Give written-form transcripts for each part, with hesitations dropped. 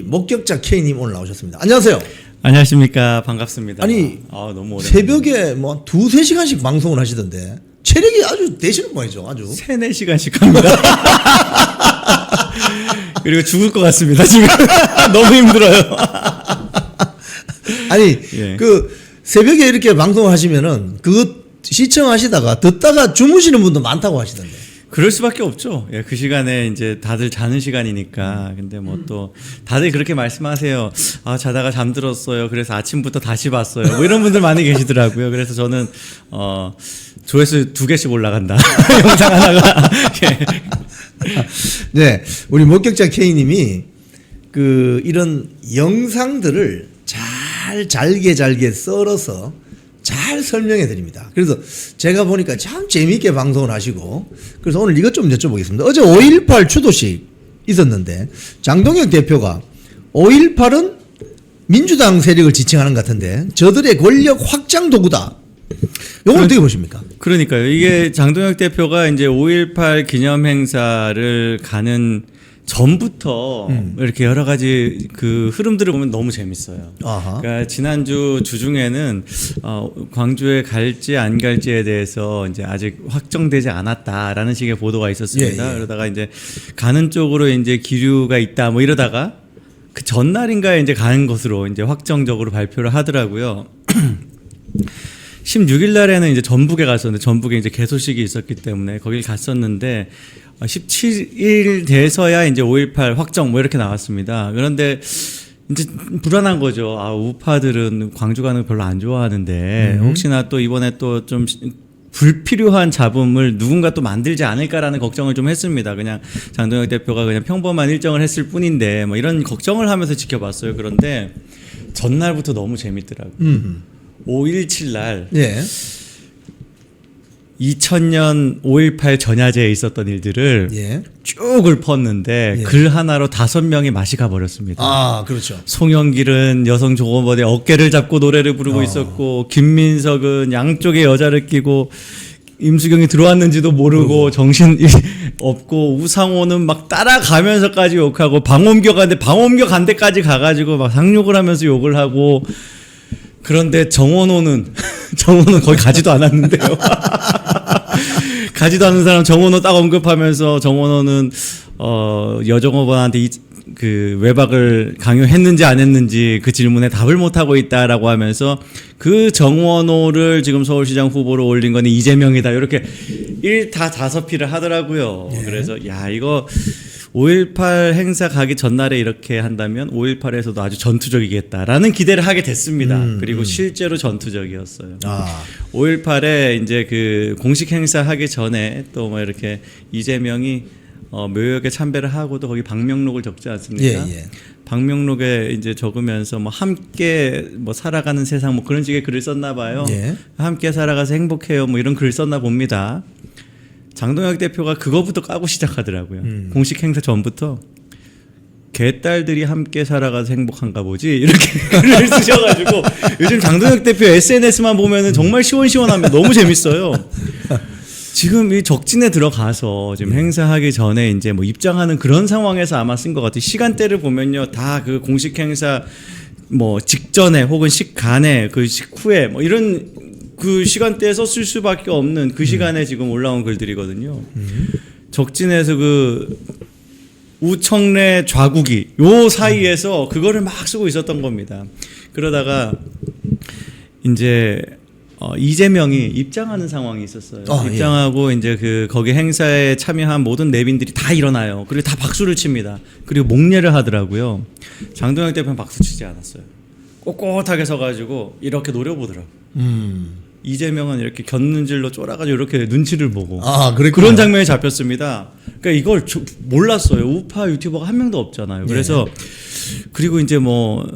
목격자 K님 오늘 나오셨습니다. 안녕하세요. 안녕하십니까. 반갑습니다. 아니 너무 오랜만에. 새벽에 뭐 2-3시간씩 방송을 하시던데 체력이 아주 되시는 모양이죠. 아주 3-4시간씩 합니다. 그리고 죽을 것 같습니다. 지금 너무 힘들어요. 아니 예. 그 새벽에 이렇게 방송을 하시면은 그거 시청하시다가 듣다가 주무시는 분도 많다고 하시던데. 그럴 수밖에 없죠. 예, 그 시간에 이제 다들 자는 시간이니까. 근데 뭐 또 다들 그렇게 말씀하세요. 아, 자다가 잠들었어요. 그래서 아침부터 다시 봤어요. 뭐 이런 분들 많이 계시더라고요. 그래서 저는 조회수 2개씩 올라간다. 영상 하나가. 예. 네, 우리 목격자 K님이 그 이런 영상들을 잘게 썰어서 잘 설명해 드립니다. 그래서 제가 보니까 참 재미있게 방송을 하시고, 그래서 오늘 이것 좀 여쭤보겠습니다. 어제 5.18 추도식 있었는데 장동혁 대표가 5.18은 민주당 세력을 지칭하는 것 같은데 저들의 권력 확장 도구다. 이걸 어떻게 보십니까? 그러니까요. 이게 장동혁 대표가 이제 5.18 기념 행사를 가는 전부터 이렇게 여러 가지 그 흐름들을 보면 너무 재밌어요. 아하. 그러니까 지난주 주중에는 광주에 갈지 안 갈지에 대해서 이제 아직 확정되지 않았다라는 식의 보도가 있었습니다. 예, 예. 그러다가 이제 가는 쪽으로 이제 기류가 있다 뭐 이러다가 그 전날인가에 이제 가는 것으로 이제 확정적으로 발표를 하더라고요. 16일 날에는 이제 전북에 갔었는데 전북에 이제 개소식이 있었기 때문에 거길 갔었는데 17일 돼서야 이제 5.18 확정 뭐 이렇게 나왔습니다. 그런데 이제 불안한 거죠. 아, 우파들은 광주 가는 거 별로 안 좋아하는데 혹시나 또 이번에 또 좀 불필요한 잡음을 누군가 또 만들지 않을까라는 걱정을 좀 했습니다. 그냥 장동혁 대표가 그냥 평범한 일정을 했을 뿐인데 뭐 이런 걱정을 하면서 지켜봤어요. 그런데 전날부터 너무 재밌더라고요. 5.17 날 예. 2000년 5.18 전야제에 있었던 일들을 예. 쭉 읊었는데 예. 글 하나로 5명이 맛이 가버렸습니다. 아, 그렇죠. 송영길은 여성 종업원의 어깨를 잡고 노래를 부르고 있었고, 김민석은 양쪽에 여자를 끼고 임수경이 들어왔는지도 모르고 정신 없고, 우상호는 막 따라가면서까지 욕하고, 방범교 간 데까지 가가지고 막 상욕을 하면서 욕을 하고. 그런데 정원호는 거기 가지도 않았는데요. 가지도 않는 사람 정원호 딱 언급하면서 정원호는 여종업원한테 그 외박을 강요했는지 안 했는지 그 질문에 답을 못 하고 있다라고 하면서 그 정원호를 지금 서울시장 후보로 올린 건 이재명이다. 이렇게 5피를 하더라고요. 예. 그래서 야, 이거 5.18 행사 가기 전날에 이렇게 한다면 5.18에서도 아주 전투적이겠다라는 기대를 하게 됐습니다. 그리고 실제로 전투적이었어요. 아. 5.18에 이제 그 공식 행사 하기 전에 또 뭐 이렇게 이재명이 묘역에 참배를 하고도 거기 방명록을 적지 않습니까? 예, 예. 방명록에 이제 적으면서 뭐 함께 뭐 살아가는 세상 뭐 그런 식의 글을 썼나 봐요. 예. 함께 살아가서 행복해요 뭐 이런 글을 썼나 봅니다. 장동혁 대표가 그거부터 까고 시작하더라고요. 공식 행사 전부터 개딸들이 함께 살아가서 행복한가 보지 이렇게 글을 쓰셔가지고 요즘 장동혁 대표 SNS만 보면은 정말 시원시원합니다. 너무 재밌어요. 지금 이 적진에 들어가서 지금 행사하기 전에 이제 뭐 입장하는 그런 상황에서 아마 쓴 것 같아요. 시간대를 보면요, 다 그 공식 행사 뭐 직전에 혹은 식간에 그 식후에 뭐 이런 그 시간대에 썼을 수밖에 없는 그 시간에 지금 올라온 글들이거든요. 적진에서 그 우청래 좌국이 요 사이에서 그거를 막 쓰고 있었던 겁니다. 그러다가 이제 이재명이 입장하는 상황이 있었어요. 입장하고 예. 이제 그 거기 행사에 참여한 모든 내빈들이 다 일어나요. 그리고 다 박수를 칩니다. 그리고 목례를 하더라고요. 장동혁 대표는 박수 치지 않았어요. 꼿꼿하게 서가지고 이렇게 노려보더라고요. 이재명은 이렇게 곁눈질로 쫄아가지고 이렇게 눈치를 보고 그런 장면이 잡혔습니다. 그러니까 이걸 몰랐어요. 우파 유튜버가 한 명도 없잖아요. 그래서 그리고 이제 뭐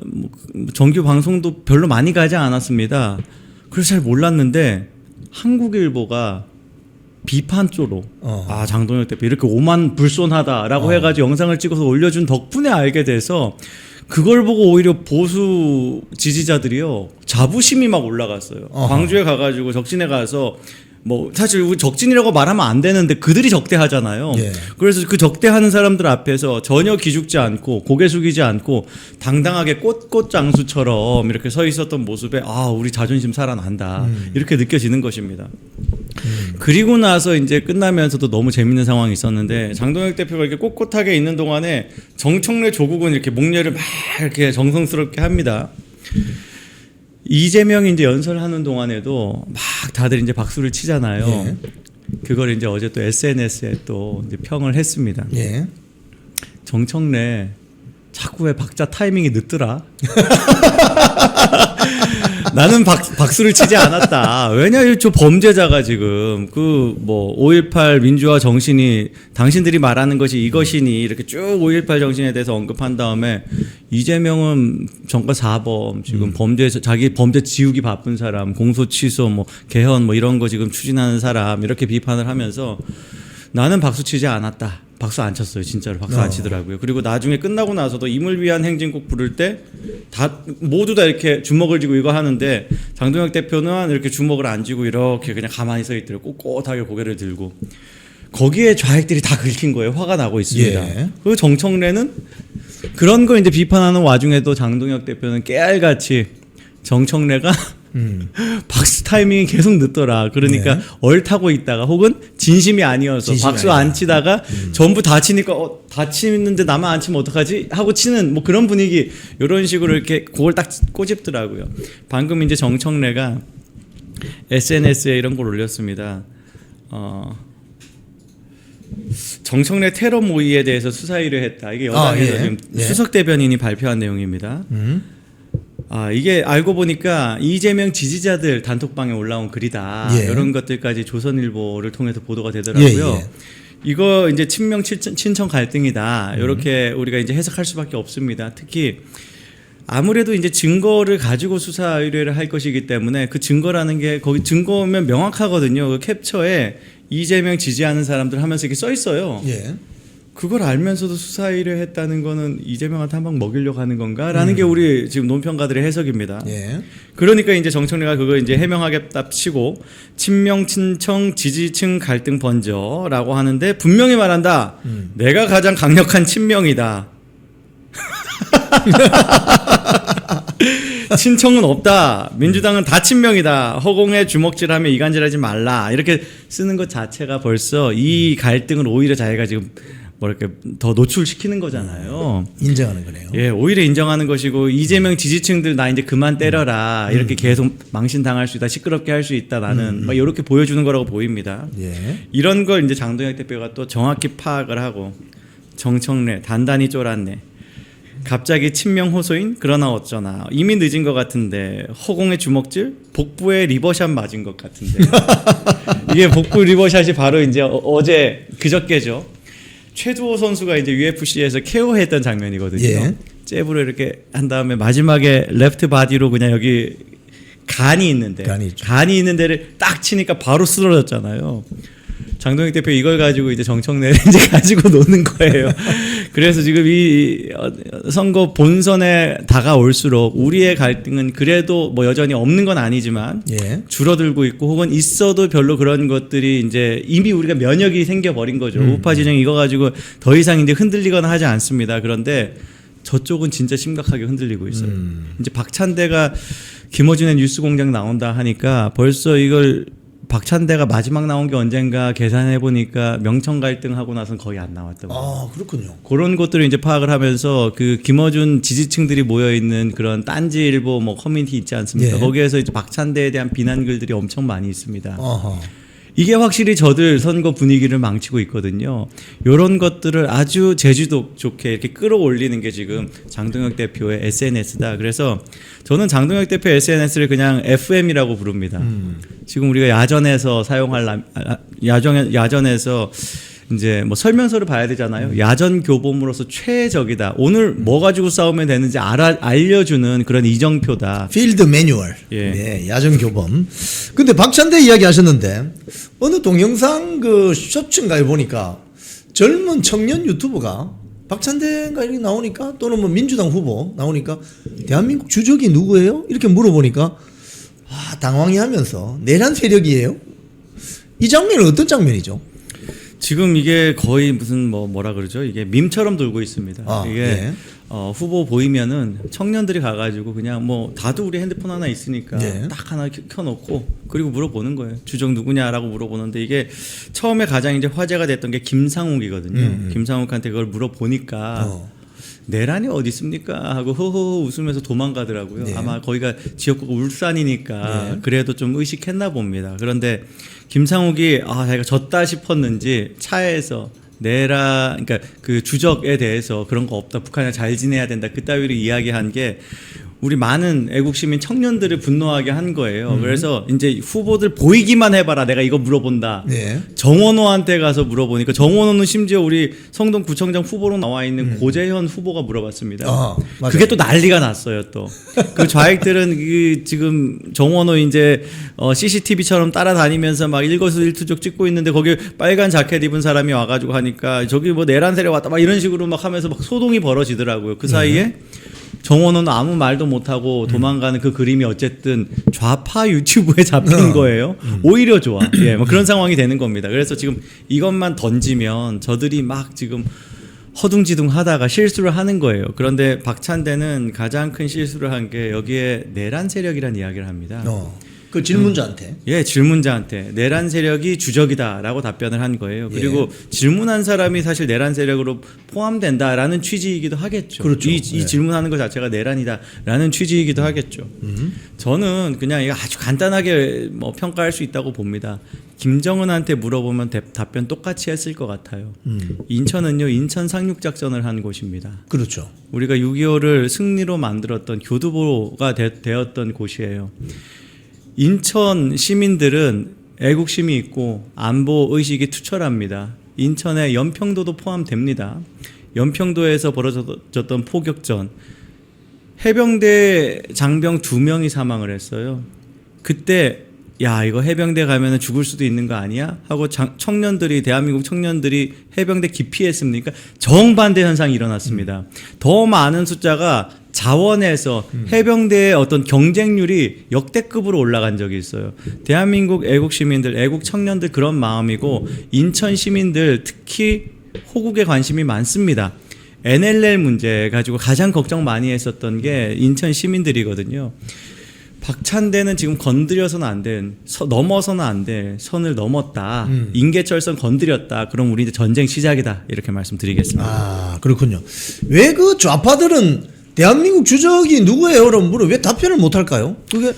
정규 방송도 별로 많이 가지 않았습니다. 그래서 잘 몰랐는데 한국일보가 비판조로 장동혁 대표 이렇게 오만불손하다라고 해가지고 영상을 찍어서 올려준 덕분에 알게 돼서 그걸 보고 오히려 보수 지지자들이요 자부심이 막 올라갔어요. 광주에 가가지고 적진에 가서 뭐 사실 적진이라고 말하면 안 되는데 그들이 적대하잖아요. 예. 그래서 그 적대하는 사람들 앞에서 전혀 기죽지 않고 고개 숙이지 않고 당당하게 꽃장수처럼 이렇게 서 있었던 모습에 아 우리 자존심 살아난다 이렇게 느껴지는 것입니다. 그리고 나서 이제 끝나면서도 너무 재밌는 상황이 있었는데 장동혁 대표가 이렇게 꼿꼿하게 있는 동안에 정청래 조국은 이렇게 목례를 막 이렇게 정성스럽게 합니다. 이재명이 이제 연설하는 동안에도 막 다들 이제 박수를 치잖아요. 예. 그걸 이제 어제 또 SNS에 또 이제 평을 했습니다. 예. 정청래 자꾸 왜 박자 타이밍이 늦더라? 나는 박수를 치지 않았다. 왜냐, 저 범죄자가 지금 그 뭐 5.18 민주화 정신이 당신들이 말하는 것이 이것이니 이렇게 쭉 5.18 정신에 대해서 언급한 다음에 이재명은 정권 4범 지금 자기 범죄 지우기 바쁜 사람, 공소 취소 뭐 개헌 뭐 이런 거 지금 추진하는 사람 이렇게 비판을 하면서 나는 박수 치지 않았다. 박수 안 쳤어요. 진짜로 박수 안 치더라고요. 그리고 나중에 끝나고 나서도 임을 위한 행진곡 부를 때 다 모두 다 이렇게 주먹을 쥐고 이거 하는데 장동혁 대표는 이렇게 주먹을 안 쥐고 이렇게 그냥 가만히 서 있더라고요. 꼿꼿하게 고개를 들고 거기에 좌익들이 다 긁힌 거예요. 화가 나고 있습니다. 예. 그 정청래는 그런 거 이제 비판하는 와중에도 장동혁 대표는 깨알같이 정청래가 박수 타이밍이 계속 늦더라. 그러니까 네. 얼타고 있다가 혹은 진심이 아니어서 진심이 박수 아니야. 안 치다가 전부 다 치니까 다 치는데 나만 안 치면 어떡하지? 하고 치는 뭐 그런 분위기 이런 식으로 이렇게 그걸 딱 꼬집더라고요. 방금 이제 정청래가 SNS에 이런 걸 올렸습니다. 정청래 테러 모의에 대해서 수사 의뢰했다. 이게 여당에서 예. 지금 예. 수석 대변인이 발표한 내용입니다. 이게 알고 보니까 이재명 지지자들 단톡방에 올라온 글이다. 예. 이런 것들까지 조선일보를 통해서 보도가 되더라고요. 예. 이거 이제 친명 친청 갈등이다. 이렇게 우리가 이제 해석할 수밖에 없습니다. 특히 아무래도 이제 증거를 가지고 수사 의뢰를 할 것이기 때문에 그 증거라는 게 거기 증거면 명확하거든요. 그 캡처에 이재명 지지하는 사람들 하면서 이렇게 써 있어요. 예. 그걸 알면서도 수사 의뢰했다는 거는 이재명한테 한 방 먹이려고 하는 건가라는 게 우리 지금 논평가들의 해석입니다. 예. 그러니까 이제 정청래가 그거 이제 해명하겠다 치고 친명 친청 지지층 갈등 번져라고 하는데 분명히 말한다. 내가 가장 강력한 친명이다. 친청은 없다. 민주당은 다 친명이다. 허공에 주먹질하며 이간질하지 말라. 이렇게 쓰는 것 자체가 벌써 이 갈등을 오히려 자기가 지금 뭐 이렇게 더 노출시키는 거잖아요. 인정하는 거네요. 예, 오히려 인정하는 것이고 이재명 지지층들 나 이제 그만 때려라. 이렇게 계속 망신당할 수 있다. 시끄럽게 할 수 있다. 나는 막 이렇게 보여주는 거라고 보입니다. 예. 이런 걸 이제 장동혁 대표가 또 정확히 파악을 하고 정청래 단단히 쫄았네. 갑자기 친명 호소인 그러나 어쩌나 이미 늦은 것 같은데 허공의 주먹질 복부에 리버샷 맞은 것 같은데 이게 복부 리버샷이 바로 이제 어제 그저께죠. 최두호 선수가 이제 UFC에서 KO했던 장면이거든요. 예. 잽으로 이렇게 한 다음에 마지막에 레프트 바디로 그냥 여기 간이 있는데 간이 있는 데를 딱 치니까 바로 쓰러졌잖아요. 장동혁 대표 이걸 가지고 이제 정청래를 이제 가지고 노는 거예요. 그래서 지금 이 선거 본선에 다가올수록 우리의 갈등은 그래도 뭐 여전히 없는 건 아니지만 예. 줄어들고 있고 혹은 있어도 별로 그런 것들이 이제 이미 우리가 면역이 생겨버린 거죠. 우파 진영 이거 가지고 더 이상 이제 흔들리거나 하지 않습니다. 그런데 저쪽은 진짜 심각하게 흔들리고 있어요. 이제 박찬대가 김어준의 뉴스공장 나온다 하니까 벌써 이걸 박찬대가 마지막 나온 게 언젠가 계산해 보니까 명청 갈등하고 나서는 거의 안 나왔다고. 아, 그렇군요. 그런 것들을 이제 파악을 하면서 그 김어준 지지층들이 모여 있는 그런 딴지일보 뭐 커뮤니티 있지 않습니까? 예. 거기에서 이제 박찬대에 대한 비난 글들이 엄청 많이 있습니다. 어허. 이게 확실히 저들 선거 분위기를 망치고 있거든요. 이런 것들을 아주 제주도 좋게 이렇게 끌어올리는 게 지금 장동혁 대표의 SNS다. 그래서 저는 장동혁 대표 SNS를 그냥 FM이라고 부릅니다. 지금 우리가 야전에서 사용할 야전에서 이제 뭐 설명서를 봐야 되잖아요. 야전 교범으로서 최적이다. 오늘 뭐 가지고 싸우면 되는지 알려주는 그런 이정표다. 필드 매뉴얼. 예. 예, 야전 교범. 근데 박찬대 이야기 하셨는데 어느 동영상 그 쇼츠인가에 보니까 젊은 청년 유튜버가 박찬대가 이렇게 나오니까 또는 뭐 민주당 후보 나오니까 대한민국 주적이 누구예요? 이렇게 물어보니까 당황해 하면서 내란 세력이에요? 이 장면은 어떤 장면이죠? 지금 이게 거의 무슨 뭐라 그러죠? 이게 밈처럼 돌고 있습니다. 이게 예. 후보 보이면은 청년들이 가가지고 그냥 뭐 다들 우리 핸드폰 하나 있으니까 예. 딱 하나 켜놓고 그리고 물어보는 거예요. 주적 누구냐라고 물어보는데 이게 처음에 가장 이제 화제가 됐던 게 김상욱이거든요. 김상욱한테 그걸 물어보니까 내란이 어디 있습니까? 하고 허허 웃으면서 도망가더라고요. 네. 아마 거기가 지역구가 울산이니까 그래도 좀 의식했나 봅니다. 그런데 김상욱이 자기가 졌다 싶었는지 차에서 그러니까 그 주적에 대해서 그런 거 없다. 북한이랑 잘 지내야 된다. 그따위로 이야기한 게 우리 많은 애국 시민 청년들을 분노하게 한 거예요. 그래서 이제 후보들 보이기만 해봐라. 내가 이거 물어본다. 네. 정원호한테 가서 물어보니까 정원호는 심지어 우리 성동구청장 후보로 나와 있는 고재현 후보가 물어봤습니다. 맞아요. 그게 또 난리가 났어요. 또 그 좌익들은 지금 정원호 이제 CCTV처럼 따라다니면서 막 일거수일투족 찍고 있는데 거기 빨간 자켓 입은 사람이 와가지고 하니까 저기 뭐 내란 세력 왔다 막 이런 식으로 막 하면서 막 소동이 벌어지더라고요. 그 사이에 정원호는 아무 말도 못하고 도망가는 그 그림이 어쨌든 좌파 유튜브에 잡힌 거예요. 오히려 좋아. 예, 뭐 그런 상황이 되는 겁니다. 그래서 지금 이것만 던지면 저들이 막 지금 허둥지둥 하다가 실수를 하는 거예요. 그런데 박찬대는 가장 큰 실수를 한 게 여기에 내란 세력이라는 이야기를 합니다. 그 질문자한테. 예, 질문자한테 내란 세력이 주적이다라고 답변을 한 거예요. 그리고 질문한 사람이 사실 내란 세력으로 포함된다라는 취지이기도 하겠죠. 그렇죠. 이 질문하는 것 자체가 내란이다라는 취지이기도 하겠죠. 저는 그냥 이거 아주 간단하게 뭐 평가할 수 있다고 봅니다. 김정은한테 물어보면 답변 똑같이 했을 것 같아요. 인천은요, 인천 상륙작전을 한 곳입니다. 그렇죠. 우리가 6.25를 승리로 만들었던 교두보가 되었던 곳이에요. 인천 시민들은 애국심이 있고 안보 의식이 투철합니다. 인천의 연평도도 포함됩니다. 연평도에서 벌어졌던 포격전, 해병대 장병 2명이 사망을 했어요. 그때 야 이거 해병대 가면은 죽을 수도 있는 거 아니야? 하고 대한민국 청년들이 해병대 기피했습니까? 정반대 현상이 일어났습니다. 더 많은 숫자가 자원에서 해병대의 어떤 경쟁률이 역대급으로 올라간 적이 있어요. 대한민국 애국 시민들, 애국 청년들 그런 마음이고 인천 시민들 특히 호국에 관심이 많습니다. NLL 문제 가지고 가장 걱정 많이 했었던 게 인천 시민들이거든요. 박찬대는 지금 건드려서는 안 된, 넘어서는 안 돼. 선을 넘었다. 인계철선 건드렸다. 그럼 우리 이제 전쟁 시작이다. 이렇게 말씀드리겠습니다. 그렇군요. 왜 그 좌파들은 대한민국 주적이 누구예요? 라고 물어 왜 답변을 못 할까요? 그게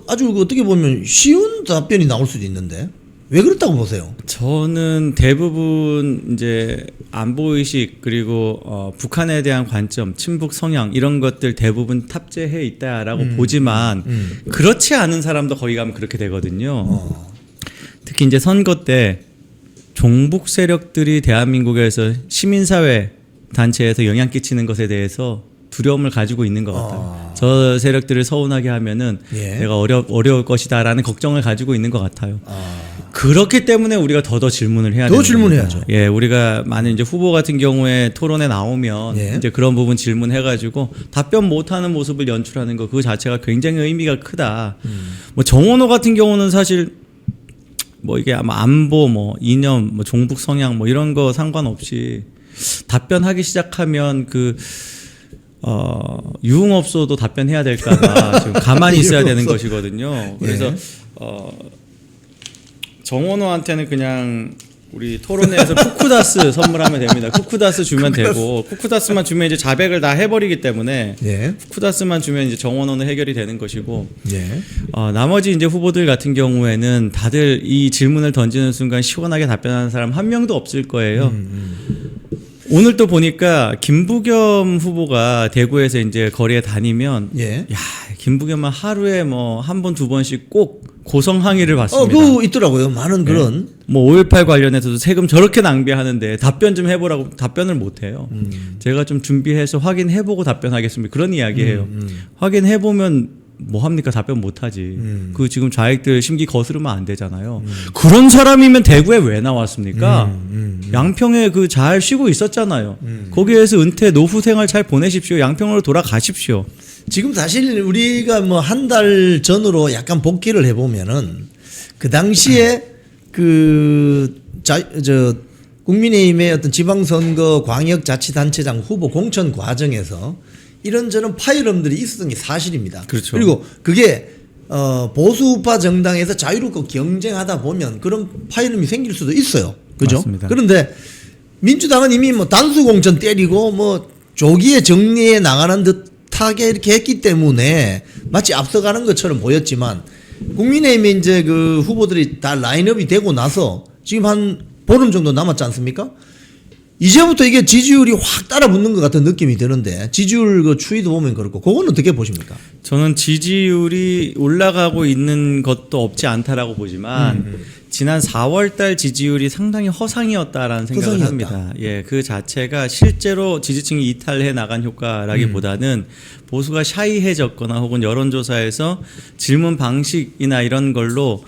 아주 어떻게 보면 쉬운 답변이 나올 수도 있는데 왜 그렇다고 보세요? 저는 대부분 이제 안보 의식 그리고 북한에 대한 관점, 친북 성향 이런 것들 대부분 탑재해 있다라고 보지만 그렇지 않은 사람도 거기 가면 그렇게 되거든요. 특히 이제 선거 때 종북 세력들이 대한민국에서 시민사회 단체에서 영향 끼치는 것에 대해서 두려움을 가지고 있는 것 같아요. 저 세력들을 서운하게 하면은 내가 어려울 것이다라는 걱정을 가지고 있는 것 같아요. 그렇기 때문에 우리가 더 질문을 해야 돼요. 더 질문해야죠. 예, 우리가 많은 이제 후보 같은 경우에 토론에 나오면 이제 그런 부분 질문해가지고 답변 못하는 모습을 연출하는 거 그 자체가 굉장히 의미가 크다. 뭐 정원호 같은 경우는 사실 뭐 이게 아마 안보, 뭐 이념, 뭐 종북 성향 뭐 이런 거 상관없이 답변하기 시작하면 유흥업소도 답변해야 될까봐 지금 가만히 있어야 되는 것이거든요. 그래서 정원호한테는 그냥 우리 토론회에서 쿠쿠다스 선물하면 됩니다. 쿠쿠다스 주면 되고 쿠쿠다스만 주면 이제 자백을 다 해버리기 때문에 쿠쿠다스만 주면 이제 정원호는 해결이 되는 것이고 나머지 이제 후보들 같은 경우에는 다들 이 질문을 던지는 순간 시원하게 답변하는 사람 한 명도 없을 거예요. 오늘 또 보니까 김부겸 후보가 대구에서 이제 거리에 다니면 야 김부겸은 하루에 뭐 한 번 두 번씩 꼭 고성 항의를 받습니다. 그거 있더라고요. 많은 그런 뭐 5.18 관련해서도 세금 저렇게 낭비하는데 답변 좀 해보라고 답변을 못해요. 제가 좀 준비해서 확인해보고 답변하겠습니다. 그런 이야기해요. 확인해보면 뭐 합니까? 답변 못하지. 그 지금 좌익들 심기 거스르면 안 되잖아요. 그런 사람이면 대구에 왜 나왔습니까? 양평에 잘 쉬고 있었잖아요. 거기에서 은퇴 노후 생활 잘 보내십시오. 양평으로 돌아가십시오. 지금 사실 우리가 뭐 한 달 전으로 약간 복귀를 해보면은 그 당시에 국민의힘의 어떤 지방선거 광역자치단체장 후보 공천 과정에서 이런저런 파열음들이 있었던 게 사실입니다. 그렇죠. 그리고 그게 보수우파 정당에서 자유롭고 경쟁하다 보면 그런 파열음이 생길 수도 있어요. 그죠? 맞습니다. 그런데 민주당은 이미 뭐 단수 공천 때리고 뭐 조기에 정리해 나가는 듯하게 이렇게 했기 때문에 마치 앞서가는 것처럼 보였지만 국민의힘에 이제 그 후보들이 다 라인업이 되고 나서 지금 한 보름 정도 남았지 않습니까? 이제부터 이게 지지율이 확 따라붙는 것 같은 느낌이 드는데 지지율 그 추이도 보면 그렇고 그건 어떻게 보십니까? 저는 지지율이 올라가고 있는 것도 없지 않다라고 보지만 지난 4월달 지지율이 상당히 허상이었다라는 생각을 합니다. 예, 그 자체가 실제로 지지층이 이탈해 나간 효과라기보다는 보수가 샤이해졌거나 혹은 여론조사에서 질문 방식이나 이런 걸로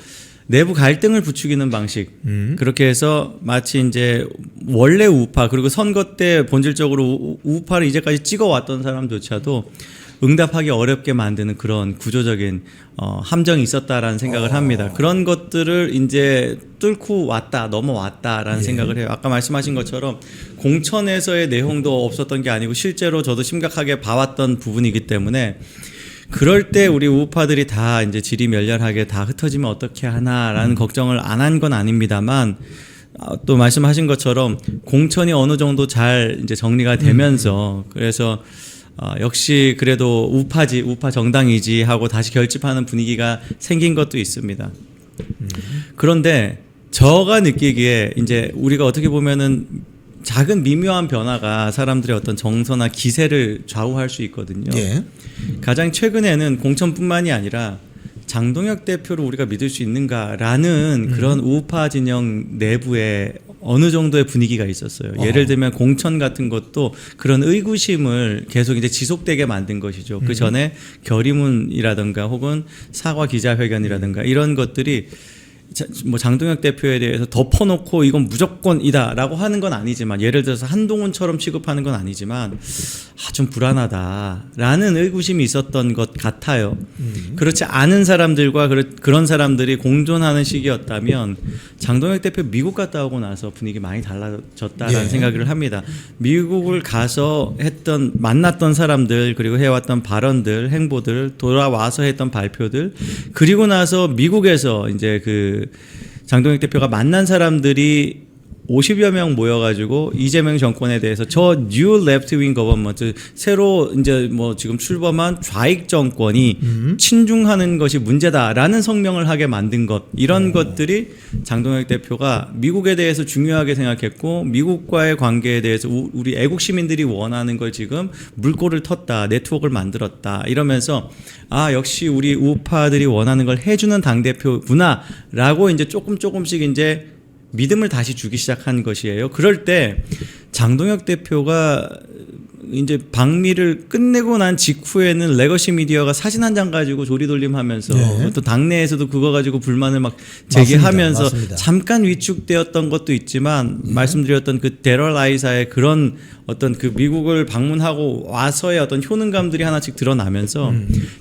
내부 갈등을 부추기는 방식 그렇게 해서 마치 이제 원래 우파 그리고 선거 때 본질적으로 우파를 이제까지 찍어왔던 사람조차도 응답하기 어렵게 만드는 그런 구조적인 함정이 있었다라는 생각을 합니다. 그런 것들을 이제 뚫고 왔다 넘어왔다라는 생각을 해요. 아까 말씀하신 것처럼 공천에서의 내용도 없었던 게 아니고 실제로 저도 심각하게 봐왔던 부분이기 때문에 그럴 때 우리 우파들이 다 이제 질이 멸렬하게 다 흩어지면 어떻게 하나라는 걱정을 안 한 건 아닙니다만 또 말씀하신 것처럼 공천이 어느 정도 잘 이제 정리가 되면서 그래서 역시 그래도 우파 정당이지 하고 다시 결집하는 분위기가 생긴 것도 있습니다. 그런데 저가 느끼기에 이제 우리가 어떻게 보면은 작은 미묘한 변화가 사람들의 어떤 정서나 기세를 좌우할 수 있거든요. 예. 가장 최근에는 공천뿐만이 아니라 장동혁 대표를 우리가 믿을 수 있는가라는 그런 우파 진영 내부에 어느 정도의 분위기가 있었어요. 예를 들면 공천 같은 것도 그런 의구심을 계속 이제 지속되게 만든 것이죠. 그 전에 결의문이라든가 혹은 사과 기자회견이라든가 이런 것들이 뭐 장동혁 대표에 대해서 덮어놓고 이건 무조건이다라고 하는 건 아니지만 예를 들어서 한동훈처럼 취급하는 건 아니지만 좀 불안하다라는 의구심이 있었던 것 같아요. 그렇지 않은 사람들과 그런 사람들이 공존하는 시기였다면 장동혁 대표 미국 갔다 오고 나서 분위기 많이 달라졌다라는 생각을 합니다. 미국을 가서 만났던 사람들 그리고 해왔던 발언들 행보들 돌아와서 했던 발표들 그리고 나서 미국에서 이제 장동혁 대표가 만난 사람들이 50여 명 모여가지고 이재명 정권에 대해서 저 뉴 레프트윙 거버먼트 새로 이제 뭐 지금 출범한 좌익 정권이 친중하는 것이 문제다라는 성명을 하게 만든 것 이런 것들이 장동혁 대표가 미국에 대해서 중요하게 생각했고 미국과의 관계에 대해서 우리 애국 시민들이 원하는 걸 지금 물꼬를 텄다 네트워크를 만들었다 이러면서 역시 우리 우파들이 원하는 걸 해주는 당 대표구나라고 이제 조금씩 이제 믿음을 다시 주기 시작한 것이에요. 그럴 때 장동혁 대표가 이제 방미를 끝내고 난 직후에는 레거시 미디어가 사진 한 장 가지고 조리돌림하면서 또 당내에서도 그거 가지고 불만을 막 제기하면서 맞습니다. 잠깐 위축되었던 것도 있지만 말씀드렸던 그 데럴 아이사의 그런 어떤 그 미국을 방문하고 와서의 어떤 효능감들이 하나씩 드러나면서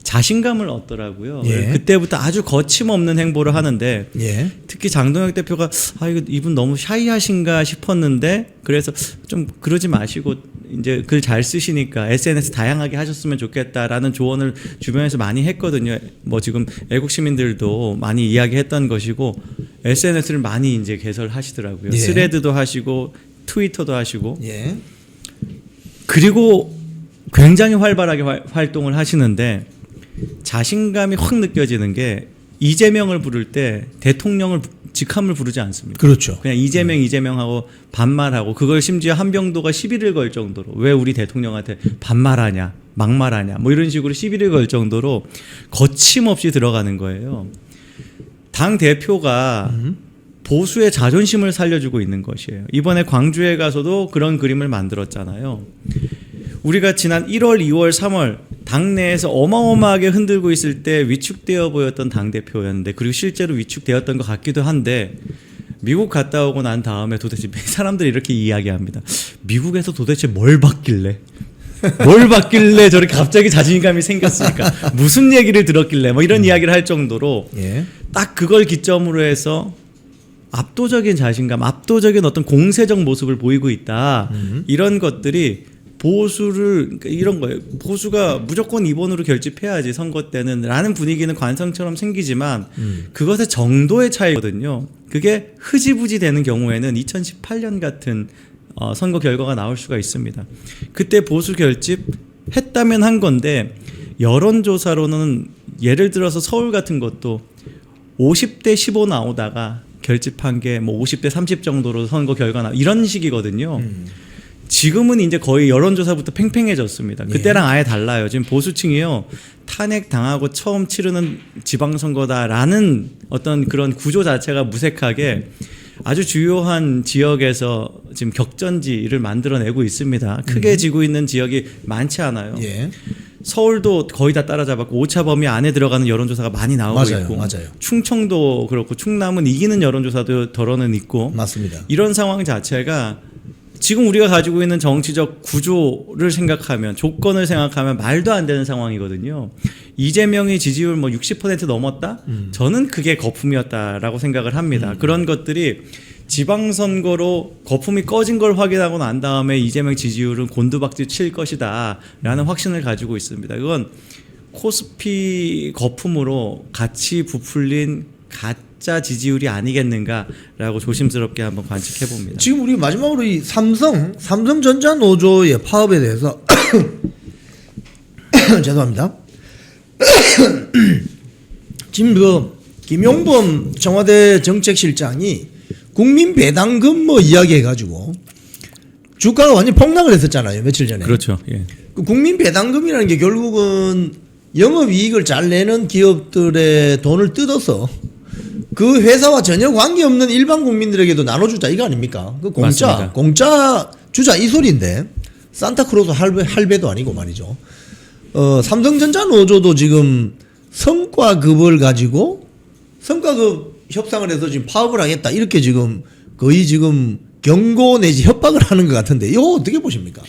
자신감을 얻더라고요. 그때부터 아주 거침없는 행보를 하는데 특히 장동혁 대표가 이분 너무 샤이하신가 싶었는데 그래서 좀 그러지 마시고 이제 글 잘 쓰시니까 SNS 다양하게 하셨으면 좋겠다라는 조언을 주변에서 많이 했거든요. 뭐 지금 애국 시민들도 많이 이야기했던 것이고 SNS를 많이 이제 개설하시더라고요. 스레드도 하시고 트위터도 하시고 그리고 굉장히 활발하게 활동을 하시는데 자신감이 확 느껴지는 게 이재명을 부를 때 대통령을 직함을 부르지 않습니다. 그렇죠. 그냥 이재명하고 반말하고 그걸 심지어 한병도가 시비를 걸 정도로 왜 우리 대통령한테 반말하냐 막말하냐 뭐 이런 식으로 시비를 걸 정도로 거침없이 들어가는 거예요. 당 대표가 보수의 자존심을 살려주고 있는 것이에요. 이번에 광주에 가서도 그런 그림을 만들었잖아요. 우리가 지난 1월, 2월, 3월 당내에서 어마어마하게 흔들고 있을 때 위축되어 보였던 당대표였는데 그리고 실제로 위축되었던 것 같기도 한데 미국 갔다 오고 난 다음에 도대체 사람들이 이렇게 이야기합니다. 미국에서 도대체 뭘 봤길래 저렇게 갑자기 자신감이 생겼을까 무슨 얘기를 들었길래 뭐 이런 이야기를 할 정도로 딱 그걸 기점으로 해서 압도적인 자신감, 압도적인 어떤 공세적 모습을 보이고 있다. 이런 것들이 보수를 그러니까 이런 거예요. 보수가 무조건 2번으로 결집해야지 선거 때는 라는 분위기는 관성처럼 생기지만 그것의 정도의 차이거든요. 그게 흐지부지 되는 경우에는 2018년 같은 선거 결과가 나올 수가 있습니다. 그때 보수 결집했다면 한 건데 여론조사로는 예를 들어서 서울 같은 것도 50대 15 나오다가 결집한 게 뭐 50대 30 정도로 선거 결과 나 이런 식이거든요. 지금은 이제 거의 여론조사부터 팽팽해졌습니다. 그때랑 아예 달라요. 지금 보수층이요 탄핵 당하고 처음 치르는 지방선거다라는 어떤 그런 구조 자체가 무색하게 아주 주요한 지역에서 지금 격전지를 만들어내고 있습니다. 크게 지고 있는 지역이 많지 않아요. 예. 서울도 거의 다 따라잡았고 오차 범위 안에 들어가는 여론조사가 많이 나오고 맞아요, 있고 맞아요. 충청도 그렇고 충남은 이기는 여론조사도 덜어는 있고 맞습니다. 이런 상황 자체가 지금 우리가 가지고 있는 정치적 구조를 생각하면 조건을 생각하면 말도 안 되는 상황이거든요. 이재명의 지지율 뭐 60% 넘었다? 저는 그게 거품이었다라고 생각을 합니다. 그런 것들이 지방선거로 거품이 꺼진 걸 확인하고 난 다음에 이재명 지지율은 곤두박질 칠 것이다 라는 확신을 가지고 있습니다. 그건 코스피 거품으로 같이 부풀린 가짜 지지율이 아니겠는가라고 조심스럽게 한번 관측해 봅니다. 지금 우리 마지막으로 이 삼성전자 노조의 파업에 대해서 죄송합니다. 지금 그 김용범 청와대 정책실장이 국민 배당금 뭐 이야기해가지고 주가가 완전 폭락을 했었잖아요 며칠 전에. 그렇죠. 예. 그 국민 배당금이라는 게 결국은 영업이익을 잘 내는 기업들의 돈을 뜯어서 그 회사와 전혀 관계없는 일반 국민들에게도 나눠주자 이거 아닙니까? 그 맞습니다. 공짜 주자 이 소리인데 산타크로스 할배도 아니고 말이죠. 삼성전자 노조도 지금 성과급을 가지고 성과급 협상을 해서 지금 파업을 하겠다 이렇게 지금 거의 지금 경고 내지 협박을 하는 것 같은데 이거 어떻게 보십니까?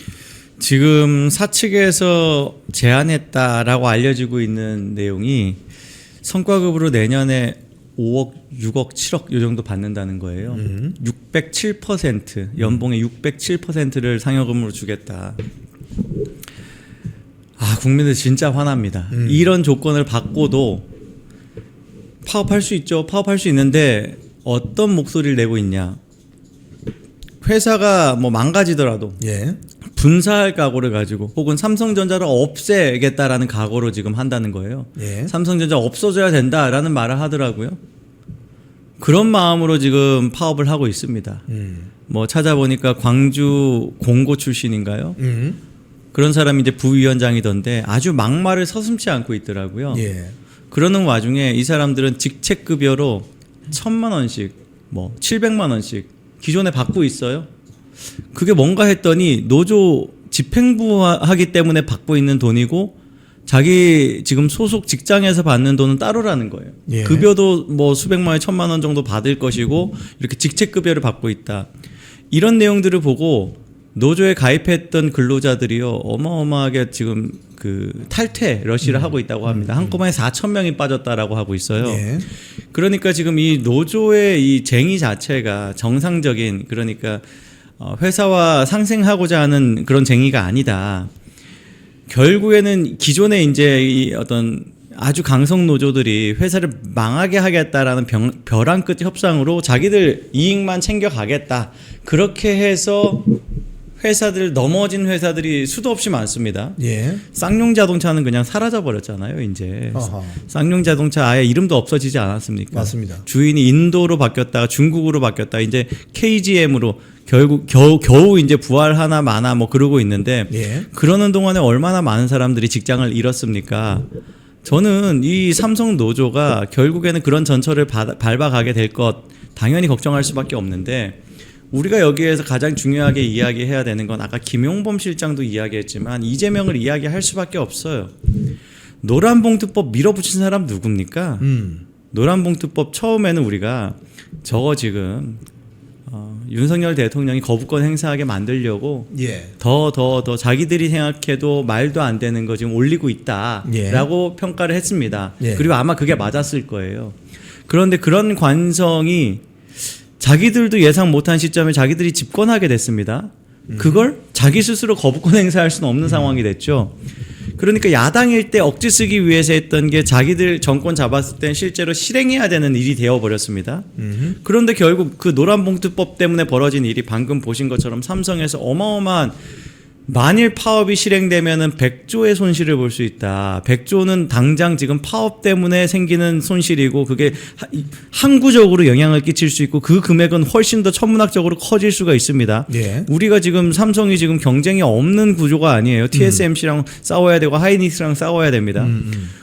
지금 사측에서 제안했다라고 알려지고 있는 내용이 성과급으로 내년에 5억, 6억, 7억 요 정도 받는다는 거예요. 607% 연봉의 607%를 상여금으로 주겠다. 아, 국민들 진짜 화납니다. 이런 조건을 받고도 파업할 수 있죠. 파업할 수 있는데 어떤 목소리를 내고 있냐. 회사가 뭐 망가지더라도 예. 분사할 각오를 가지고 혹은 삼성전자를 없애겠다라는 각오로 지금 한다는 거예요. 예. 삼성전자 없어져야 된다라는 말을 하더라고요. 그런 마음으로 지금 파업을 하고 있습니다. 뭐 찾아보니까 광주 공고 출신인가요? 그런 사람이 이제 부위원장이던데 아주 막말을 서슴지 않고 있더라고요. 예. 그러는 와중에 이 사람들은 직책급여로 1,000만 원씩 뭐 700만 원씩 기존에 받고 있어요. 그게 뭔가 했더니 노조 집행부하기 때문에 받고 있는 돈이고 자기 지금 소속 직장에서 받는 돈은 따로라는 거예요. 예. 급여도 뭐 수백만 원, 1,000만 원 정도 받을 것이고 이렇게 직책급여를 받고 있다. 이런 내용들을 보고 노조에 가입했던 근로자들이요 어마어마하게 지금 그 탈퇴 러시를 하고 있다고 합니다. 한꺼번에 4,000명이 빠졌다라고 하고 있어요. 예. 그러니까 지금 이 노조의 이 쟁의 자체가 정상적인 그러니까 회사와 상생하고자 하는 그런 쟁의가 아니다. 결국에는 기존에 이제 이 어떤 아주 강성 노조들이 회사를 망하게 하겠다라는 벼랑 끝 협상으로 자기들 이익만 챙겨가겠다. 그렇게 해서 회사들 넘어진 회사들이 수도 없이 많습니다. 예. 쌍용 자동차는 그냥 사라져 버렸잖아요. 이제 아하. 쌍용 자동차 아예 이름도 없어지지 않았습니까? 맞습니다. 주인이 인도로 바뀌었다가 중국으로 바뀌었다. 이제 KGM으로 결국 겨우 이제 부활하나 마나 뭐 그러고 있는데 예. 그러는 동안에 얼마나 많은 사람들이 직장을 잃었습니까? 저는 이 삼성 노조가 결국에는 그런 전철을 밟아가게 될 것 당연히 걱정할 수밖에 없는데 우리가 여기에서 가장 중요하게 이야기해야 되는 건 아까 김용범 실장도 이야기했지만 이재명을 이야기할 수밖에 없어요. 노란봉투법 밀어붙인 사람 누굽니까? 노란봉투법 처음에는 우리가 저거 지금 윤석열 대통령이 거부권 행사하게 만들려고 예. 더 자기들이 생각해도 말도 안 되는 거 지금 올리고 있다라고 평가를 했습니다. 예. 그리고 아마 그게 맞았을 거예요. 그런데 그런 관성이 자기들도 예상 못한 시점에 자기들이 집권하게 됐습니다. 그걸 자기 스스로 거부권 행사할 수는 없는 상황이 됐죠. 그러니까 야당일 때 억지 쓰기 위해서 했던 게 자기들 정권 잡았을 땐 실제로 실행해야 되는 일이 되어버렸습니다. 그런데 결국 그 노란봉투법 때문에 벌어진 일이 방금 보신 것처럼 삼성에서 어마어마한 만일 파업이 실행되면은 100조의 손실을 볼 수 있다. 100조는 당장 지금 파업 때문에 생기는 손실이고 그게 항구적으로 영향을 끼칠 수 있고 그 금액은 훨씬 더 천문학적으로 커질 수가 있습니다. 예. 우리가 지금 삼성이 지금 경쟁이 없는 구조가 아니에요. TSMC랑 싸워야 되고 하이닉스랑 싸워야 됩니다.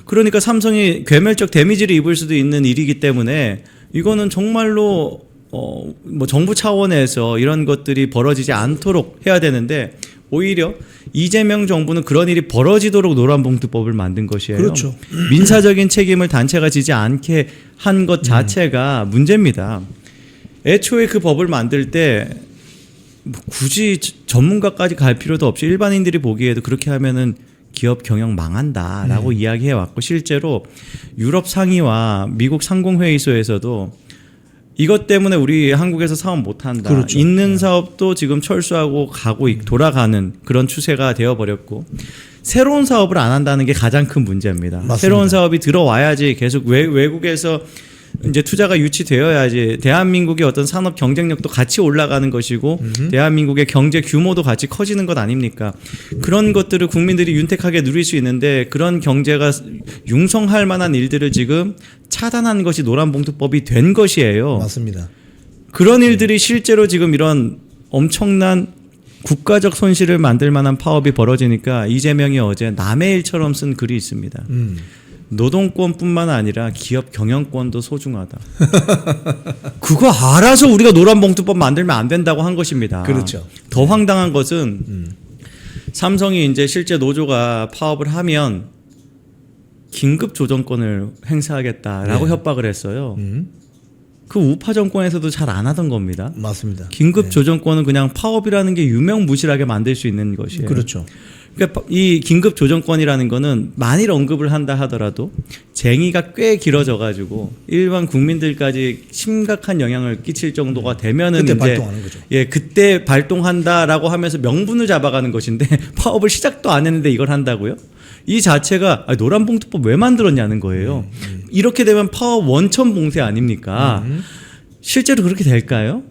그러니까 삼성이 괴멸적 데미지를 입을 수도 있는 일이기 때문에 이거는 정말로 뭐 정부 차원에서 이런 것들이 벌어지지 않도록 해야 되는데 오히려 이재명 정부는 그런 일이 벌어지도록 노란봉투법을 만든 것이에요. 그렇죠. 민사적인 책임을 단체가 지지 않게 한 것 자체가 문제입니다. 애초에 그 법을 만들 때 굳이 전문가까지 갈 필요도 없이 일반인들이 보기에도 그렇게 하면은 기업 경영 망한다라고 이야기해 왔고 실제로 유럽 상의와 미국 상공회의소에서도 이것 때문에 우리 한국에서 사업 못한다. 그렇죠. 있는 사업도 지금 철수하고 가고 돌아가는 그런 추세가 되어버렸고 새로운 사업을 안 한다는 게 가장 큰 문제입니다. 맞습니다. 새로운 사업이 들어와야지 계속 외국에서 이제 투자가 유치되어야지 대한민국의 어떤 산업 경쟁력도 같이 올라가는 것이고 대한민국의 경제 규모도 같이 커지는 것 아닙니까? 그런 것들을 국민들이 윤택하게 누릴 수 있는데 그런 경제가 융성할 만한 일들을 지금 차단한 것이 노란봉투법이 된 것이에요. 맞습니다. 그런 일들이 실제로 지금 이런 엄청난 국가적 손실을 만들 만한 파업이 벌어지니까 이재명이 어제 남의 일처럼 쓴 글이 있습니다. 노동권뿐만 아니라 기업 경영권도 소중하다. 그거 알아서 우리가 노란봉투법 만들면 안 된다고 한 것입니다. 그렇죠. 더 황당한 것은 삼성이 이제 실제 노조가 파업을 하면 긴급 조정권을 행사하겠다라고 네. 협박을 했어요. 그 우파 정권에서도 잘 안 하던 겁니다. 맞습니다. 긴급 조정권은 그냥 파업이라는 게 유명무실하게 만들 수 있는 것이에요. 그렇죠. 그러니까 이 긴급 조정권이라는 거는 만일 언급을 한다 하더라도 쟁의가 꽤 길어져 가지고 일반 국민들까지 심각한 영향을 끼칠 정도가 되면은 그때 이제 발동하는 거죠. 예, 그때 발동한다라고 하면서 명분을 잡아가는 것인데 파업을 시작도 안 했는데 이걸 한다고요? 이 자체가 노란봉투법 왜 만들었냐는 거예요. 이렇게 되면 파업 원천 봉쇄 아닙니까? 실제로 그렇게 될까요?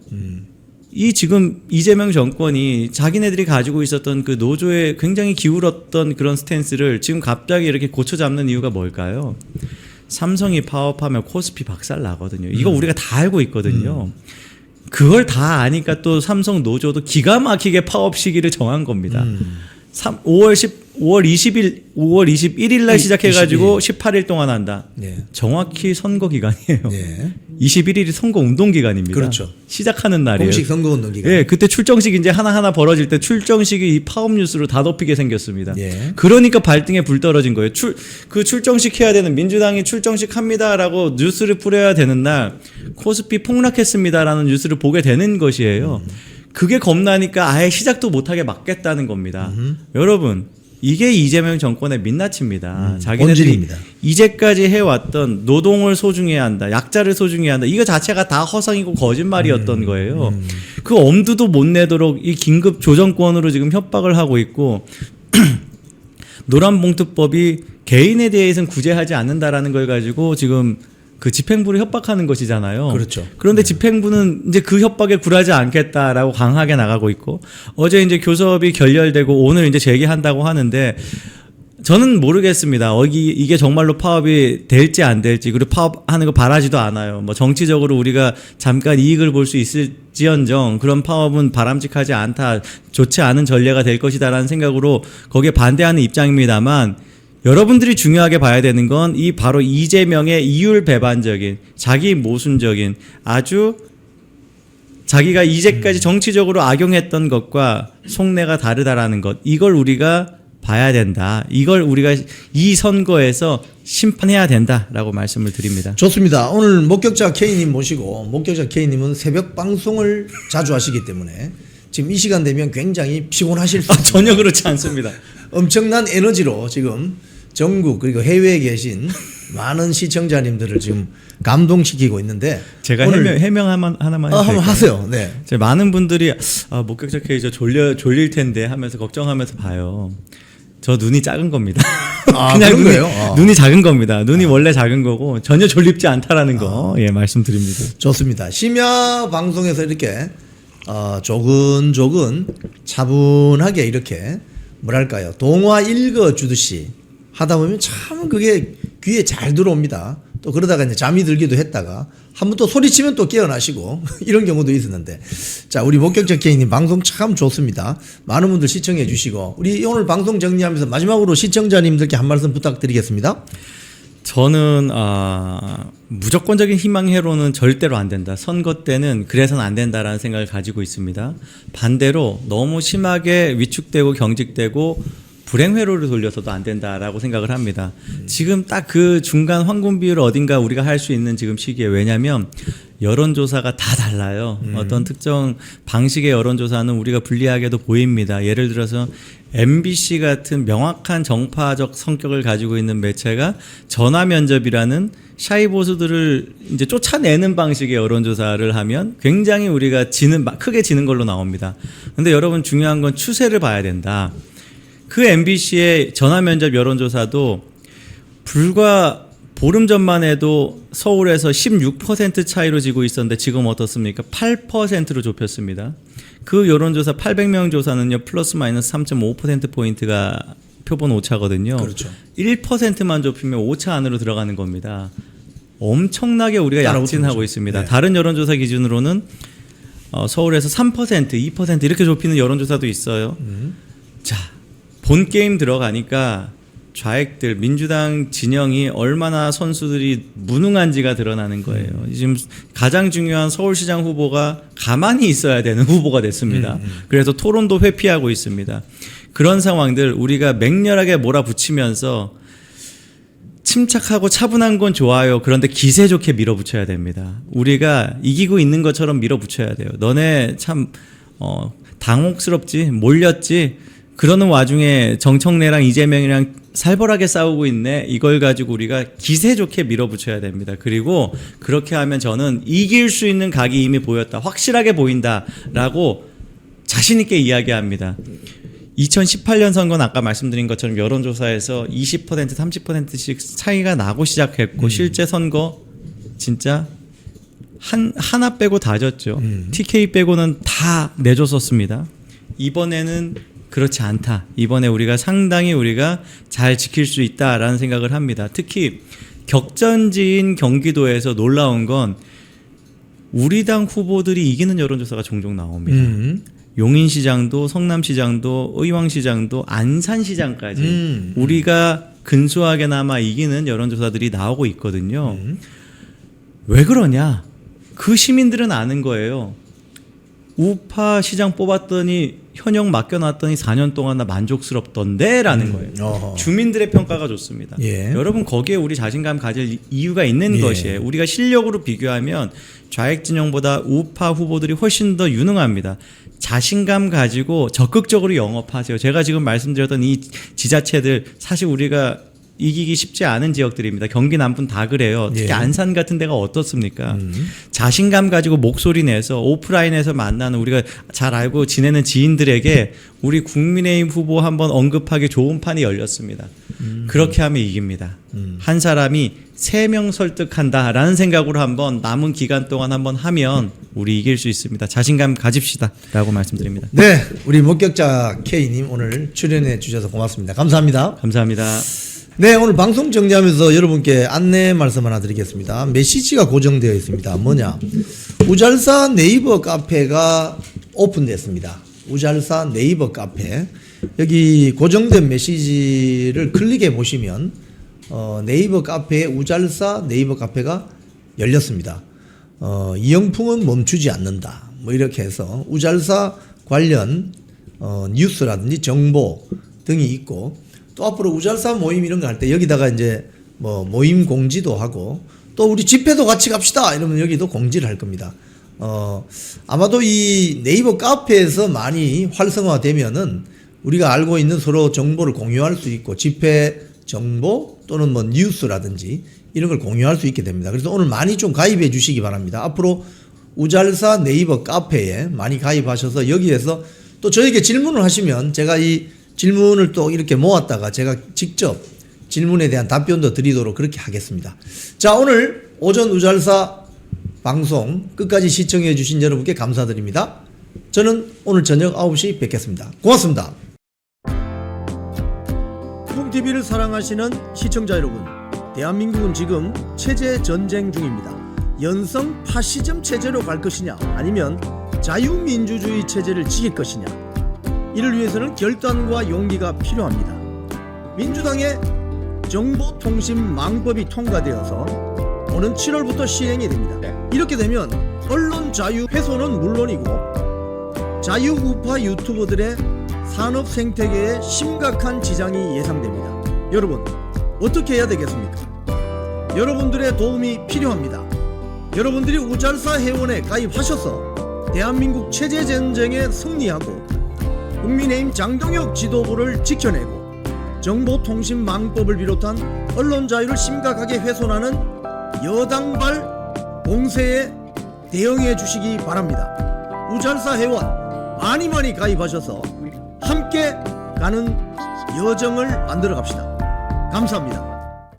이 지금 이재명 정권이 자기네들이 가지고 있었던 그 노조에 굉장히 기울었던 그런 스탠스를 지금 갑자기 이렇게 고쳐 잡는 이유가 뭘까요? 삼성이 파업하면 코스피 박살 나거든요. 이거 우리가 다 알고 있거든요. 그걸 다 아니까 또 삼성 노조도 기가 막히게 파업 시기를 정한 겁니다. 5월 21일 날 시작해가지고 18일 동안 한다. 네. 정확히 선거 기간이에요. 네. 21일이 선거 운동 기간입니다. 그렇죠. 시작하는 날이에요. 공식 선거운동 기간. 예, 그때 출정식 이제 하나하나 벌어질 때 출정식이 이 파업 뉴스로 다 덮이게 생겼습니다. 예. 그러니까 발등에 불 떨어진 거예요. 그 출정식 해야 되는 민주당이 출정식 합니다라고 뉴스를 뿌려야 되는 날 코스피 폭락했습니다라는 뉴스를 보게 되는 것이에요. 그게 겁나니까 아예 시작도 못하게 막겠다는 겁니다. 여러분 이게 이재명 정권의 민낯입니다. 자기네들이 본질입니다. 이제까지 해왔던 노동을 소중해야 한다, 약자를 소중해야 한다. 이거 자체가 다 허상이고 거짓말이었던 거예요. 그 엄두도 못 내도록 이 긴급 조정권으로 지금 협박을 하고 있고 노란봉투법이 개인에 대해서는 구제하지 않는다라는 걸 가지고 지금 그 집행부를 협박하는 것이잖아요. 그렇죠. 그런데 집행부는 이제 그 협박에 굴하지 않겠다라고 강하게 나가고 있고 어제 이제 교섭이 결렬되고 오늘 이제 재개한다고 하는데 저는 모르겠습니다. 이게 정말로 파업이 될지 안 될지 그리고 파업하는 거 바라지도 않아요. 뭐 정치적으로 우리가 잠깐 이익을 볼 수 있을지언정 그런 파업은 바람직하지 않다, 좋지 않은 전례가 될 것이다라는 생각으로 거기에 반대하는 입장입니다만. 여러분들이 중요하게 봐야 되는 건 이 바로 이재명의 이율배반적인 자기 모순적인 아주 자기가 이제까지 정치적으로 악용했던 것과 속내가 다르다라는 것 이걸 우리가 봐야 된다. 이걸 우리가 이 선거에서 심판해야 된다라고 말씀을 드립니다. 좋습니다. 오늘 목격자 K님 모시고 목격자 K님은 새벽 방송을 자주 하시기 때문에 지금 이 시간 되면 굉장히 피곤하실 수 있습니다. 전혀 그렇지 않습니다. 엄청난 에너지로 지금 전국 그리고 해외에 계신 많은 시청자님들을 지금 감동시키고 있는데 제가 오늘 해명 하나만 해도 한번 될까요? 하세요. 네. 많은 분들이 목격자 K 저 졸릴 텐데 하면서 걱정하면서 봐요. 저 눈이 작은 겁니다. 아, 그냥 그런 거예요? 눈이 작은 겁니다. 눈이 원래 작은 거고 전혀 졸립지 않다라는 거 예, 말씀드립니다. 좋습니다. 심야 방송에서 이렇게 조근조근 차분하게 이렇게 뭐랄까요 동화 읽어주듯이 하다 보면 참 그게 귀에 잘 들어옵니다. 또 그러다가 이제 잠이 들기도 했다가 한번 또 소리치면 또 깨어나시고 이런 경우도 있었는데 자 우리 목격자 K님 방송 참 좋습니다. 많은 분들 시청해 주시고 우리 오늘 방송 정리하면서 마지막으로 시청자님들께 한 말씀 부탁드리겠습니다. 저는 무조건적인 희망회로는 절대로 안 된다. 선거 때는 그래서는 안 된다라는 생각을 가지고 있습니다. 반대로 너무 심하게 위축되고 경직되고 불행회로를 돌려서도 안 된다라고 생각을 합니다. 지금 딱 그 중간 황금 비율을 어딘가 우리가 할 수 있는 지금 시기에 왜냐하면 여론조사가 다 달라요. 어떤 특정 방식의 여론조사는 우리가 불리하게도 보입니다. 예를 들어서 MBC 같은 명확한 정파적 성격을 가지고 있는 매체가 전화면접이라는 샤이 보수들을 이제 쫓아내는 방식의 여론조사를 하면 굉장히 우리가 크게 지는 걸로 나옵니다. 근데 여러분 중요한 건 추세를 봐야 된다. 그 MBC의 전화면접 여론조사도 불과 보름 전만 해도 서울에서 16% 차이로 지고 있었는데 지금 어떻습니까? 8%로 좁혔습니다. 그 여론조사 800명 조사는요 플러스 마이너스 3.5%포인트가 표본 오차거든요. 그렇죠. 1%만 좁히면 오차 안으로 들어가는 겁니다. 엄청나게 우리가 약진하고 있습니다. 네. 다른 여론조사 기준으로는 서울에서 3%, 2% 이렇게 좁히는 여론조사도 있어요. 자, 본 게임 들어가니까 좌익들 민주당 진영이 얼마나 선수들이 무능한지가 드러나는 거예요. 지금 가장 중요한 서울시장 후보가 가만히 있어야 되는 후보가 됐습니다. 그래서 토론도 회피하고 있습니다. 그런 상황들 우리가 맹렬하게 몰아붙이면서 침착하고 차분한 건 좋아요. 그런데 기세 좋게 밀어붙여야 됩니다. 우리가 이기고 있는 것처럼 밀어붙여야 돼요. 너네 참 당혹스럽지, 몰렸지. 그러는 와중에 정청래랑 이재명이랑 살벌하게 싸우고 있네. 이걸 가지고 우리가 기세 좋게 밀어붙여야 됩니다. 그리고 그렇게 하면 저는 이길 수 있는 각이 이미 보였다. 확실하게 보인다라고 자신 있게 이야기합니다. 2018년 선거는 아까 말씀드린 것처럼 여론조사에서 20% 30%씩 차이가 나고 시작했고 실제 선거 진짜 하나 빼고 다 졌죠. TK 빼고는 다 내줬었습니다. 이번에는 그렇지 않다. 이번에 우리가 상당히 우리가 잘 지킬 수 있다라는 생각을 합니다. 특히 격전지인 경기도에서 놀라운 건 우리 당 후보들이 이기는 여론조사가 종종 나옵니다. 용인시장도 성남시장도 의왕시장도 안산시장까지 우리가 근소하게나마 이기는 여론조사들이 나오고 있거든요. 왜 그러냐? 그 시민들은 아는 거예요. 우파 시장 뽑았더니 현역 맡겨놨더니 4년 동안 나 만족스럽던데 라는 거예요. 주민들의 평가가 좋습니다. 예. 여러분 거기에 우리 자신감 가질 이유가 있는 것이에요. 우리가 실력으로 비교하면 좌익 진영보다 우파 후보들이 훨씬 더 유능합니다. 자신감 가지고 적극적으로 영업하세요. 제가 지금 말씀드렸던 이 지자체들 사실 우리가 이기기 쉽지 않은 지역들입니다. 경기 남부는 다 그래요. 특히 안산 같은 데가 어떻습니까? 자신감 가지고 목소리 내서 오프라인에서 만나는 우리가 잘 알고 지내는 지인들에게 우리 국민의힘 후보 한번 언급하기 좋은 판이 열렸습니다. 그렇게 하면 이깁니다. 한 사람이 3명 설득한다라는 생각으로 한번 남은 기간 동안 한번 하면 우리 이길 수 있습니다. 자신감 가집시다 라고 말씀드립니다. 네, 우리 목격자 K님 오늘 출연해 주셔서 고맙습니다. 감사합니다. 감사합니다. 네, 오늘 방송 정리하면서 여러분께 안내 말씀 하나 드리겠습니다. 메시지가 고정되어 있습니다. 뭐냐? 우잘사 네이버 카페가 오픈됐습니다. 우잘사 네이버 카페. 여기 고정된 메시지를 클릭해 보시면 네이버 카페에 우잘사 네이버 카페가 열렸습니다. 이영풍은 멈추지 않는다. 뭐 이렇게 해서 우잘사 관련 뉴스라든지 정보 등이 있고 또 앞으로 우잘사 모임 이런 거 할 때 여기다가 이제 뭐 모임 공지도 하고 또 우리 집회도 같이 갑시다 이러면 여기도 공지를 할 겁니다. 아마도 이 네이버 카페에서 많이 활성화되면은 우리가 알고 있는 서로 정보를 공유할 수 있고 집회 정보 또는 뭐 뉴스라든지 이런 걸 공유할 수 있게 됩니다. 그래서 오늘 많이 좀 가입해 주시기 바랍니다. 앞으로 우잘사 네이버 카페에 많이 가입하셔서 여기에서 또 저에게 질문을 하시면 제가 이 질문을 또 이렇게 모았다가 제가 직접 질문에 대한 답변도 드리도록 그렇게 하겠습니다. 자, 오늘 오전 우잘사 방송 끝까지 시청해 주신 여러분께 감사드립니다. 저는 오늘 저녁 9시 뵙겠습니다. 고맙습니다. 쿵TV를 사랑하시는 시청자 여러분, 대한민국은 지금 체제 전쟁 중입니다. 연성 파시즘 체제로 갈 것이냐 아니면 자유민주주의 체제를 지킬 것이냐, 이를 위해서는 결단과 용기가 필요합니다. 민주당의 정보통신망법이 통과되어서 오는 7월부터 시행이 됩니다. 이렇게 되면 언론 자유 훼손은 물론이고 자유우파 유튜버들의 산업 생태계에 심각한 지장이 예상됩니다. 여러분, 어떻게 해야 되겠습니까? 여러분들의 도움이 필요합니다. 여러분들이 우잘사 회원에 가입하셔서 대한민국 체제 전쟁에 승리하고 국민의힘 장동혁 지도부를 지켜내고 정보통신망법을 비롯한 언론 자유를 심각하게 훼손하는 여당발 공세에 대응해 주시기 바랍니다. 우잘사 회원 많이 가입하셔서 함께 가는 여정을 만들어 갑시다. 감사합니다.